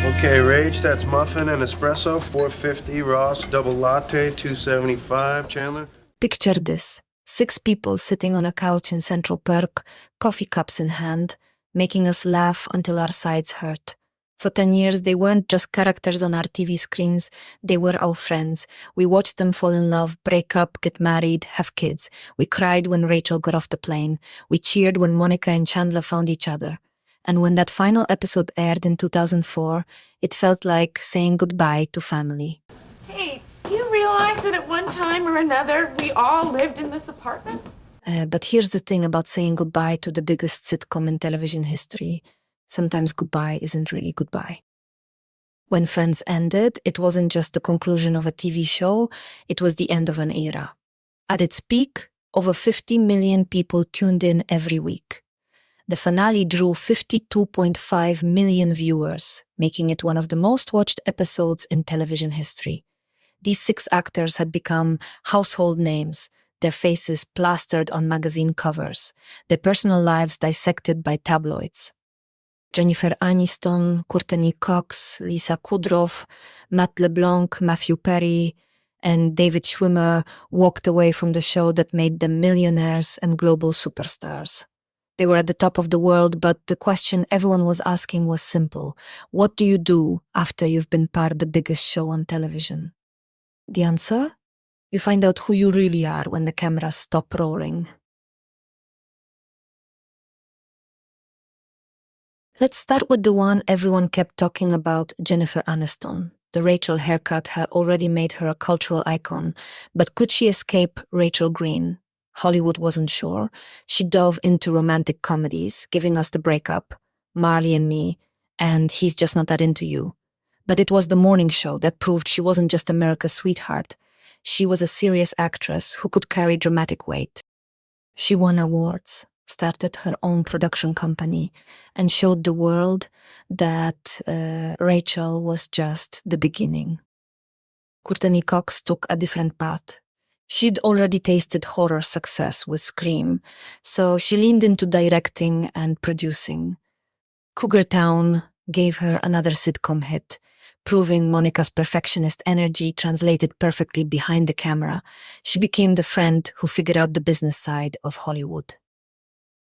Okay, Rage, that's muffin and espresso, 450. Ross, double latte, 275. Chandler? Picture this. 6 people sitting on a couch in Central Perk, coffee cups in hand, making us laugh until our sides hurt. For 10 years, they weren't just characters on our TV screens, they were our friends. We watched them fall in love, break up, get married, have kids. We cried when Rachel got off the plane. We cheered when Monica and Chandler found each other. And when that final episode aired in 2004, it felt like saying goodbye to family. Hey, do you realize that at one time or another, we all lived in this apartment? But here's the thing about saying goodbye to the biggest sitcom in television history. Sometimes goodbye isn't really goodbye. When Friends ended, it wasn't just the conclusion of a TV show, it was the end of an era. At its peak, over 50 million people tuned in every week. The finale drew 52.5 million viewers, making it one of the most watched episodes in television history. These 6 actors had become household names, their faces plastered on magazine covers, their personal lives dissected by tabloids. Jennifer Aniston, Courteney Cox, Lisa Kudrow, Matt LeBlanc, Matthew Perry, and David Schwimmer walked away from the show that made them millionaires and global superstars. They were at the top of the world, but the question everyone was asking was simple. What do you do after you've been part of the biggest show on television? The answer? You find out who you really are when the cameras stop rolling. Let's start with the one everyone kept talking about, Jennifer Aniston. The Rachel haircut had already made her a cultural icon, but could she escape Rachel Green? Hollywood wasn't sure. She dove into romantic comedies, giving us The Breakup, Marley and Me, and He's Just Not That Into You. But it was the morning show that proved she wasn't just America's sweetheart. She was a serious actress who could carry dramatic weight. She won awards, started her own production company, and showed the world that Rachel was just the beginning. Courteney Cox took a different path. She'd already tasted horror success with Scream, so she leaned into directing and producing. Cougar Town gave her another sitcom hit, proving Monica's perfectionist energy translated perfectly behind the camera. She became the friend who figured out the business side of Hollywood.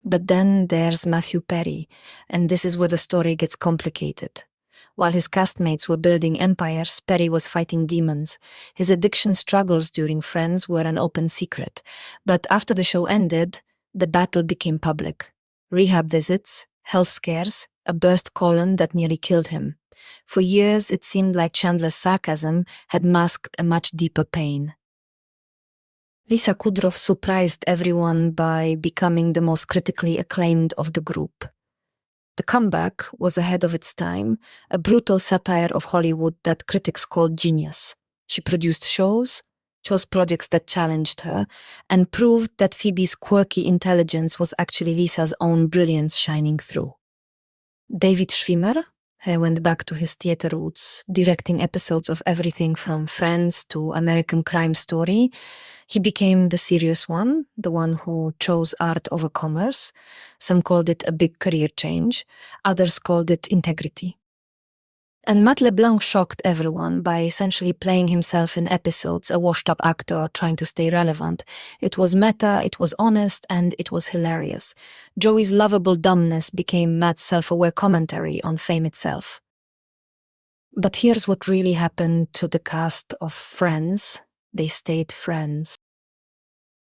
But then there's Matthew Perry, and this is where the story gets complicated. While his castmates were building empires, Perry was fighting demons. His addiction struggles during Friends were an open secret. But after the show ended, the battle became public. Rehab visits, health scares, a burst colon that nearly killed him. For years, it seemed like Chandler's sarcasm had masked a much deeper pain. Lisa Kudrow surprised everyone by becoming the most critically acclaimed of the group. The comeback was ahead of its time, a brutal satire of Hollywood that critics called genius. She produced shows, chose projects that challenged her, and proved that Phoebe's quirky intelligence was actually Lisa's own brilliance shining through. David Schwimmer went back to his theater roots, directing episodes of everything from Friends to American Crime Story. He became the serious one, the one who chose art over commerce. Some called it a big career change, others called it integrity. And Matt LeBlanc shocked everyone by essentially playing himself in episodes, a washed-up actor trying to stay relevant. It was meta, it was honest, and it was hilarious. Joey's lovable dumbness became Matt's self-aware commentary on fame itself. But here's what really happened to the cast of Friends. They stayed friends.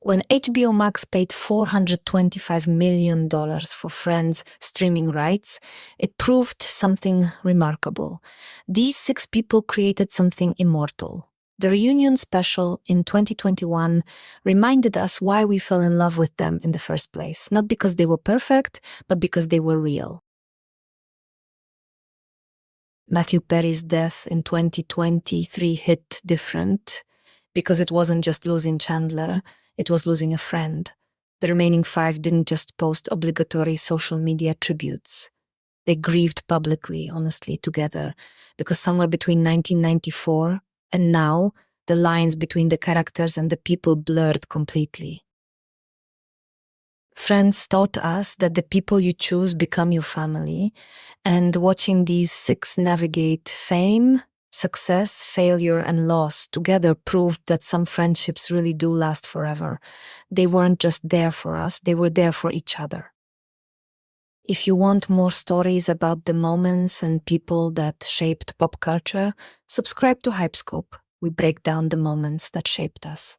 When HBO Max paid $425 million for Friends streaming rights, it proved something remarkable. These 6 people created something immortal. The reunion special in 2021 reminded us why we fell in love with them in the first place, not because they were perfect, but because they were real. Matthew Perry's death in 2023 hit different, because it wasn't just losing Chandler, it was losing a friend. The remaining 5 didn't just post obligatory social media tributes. They grieved publicly, honestly, together, because somewhere between 1994 and now, the lines between the characters and the people blurred completely. Friends taught us that the people you choose become your family, and watching these six navigate fame, success, failure, and loss together proved that some friendships really do last forever. They weren't just there for us, they were there for each other. If you want more stories about the moments and people that shaped pop culture, subscribe to Hypescope. We break down the moments that shaped us.